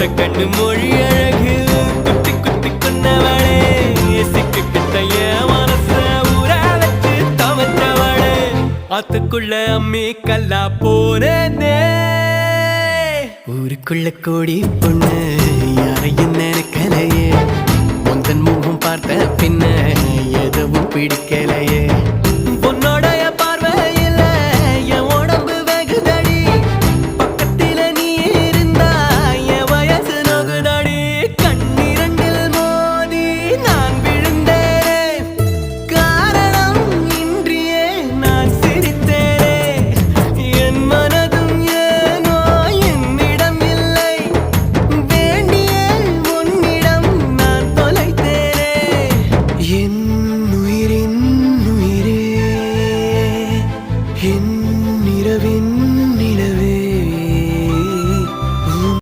கண்ணு மொழி அழகு குத்தி குத்தி கொன்னவளே சிக்கிட்ட என் மனச ஊற வச்சு தவற்றவளே ஆத்துக்குள்ள அம்மி கல்லா போனே ஊருக்குள்ள கோடி பொண்ணு யாரையும் நினைக்கலையே உந்தன் முகம் பார்த்த பின்ன எதுவும் பிடிக்கலையே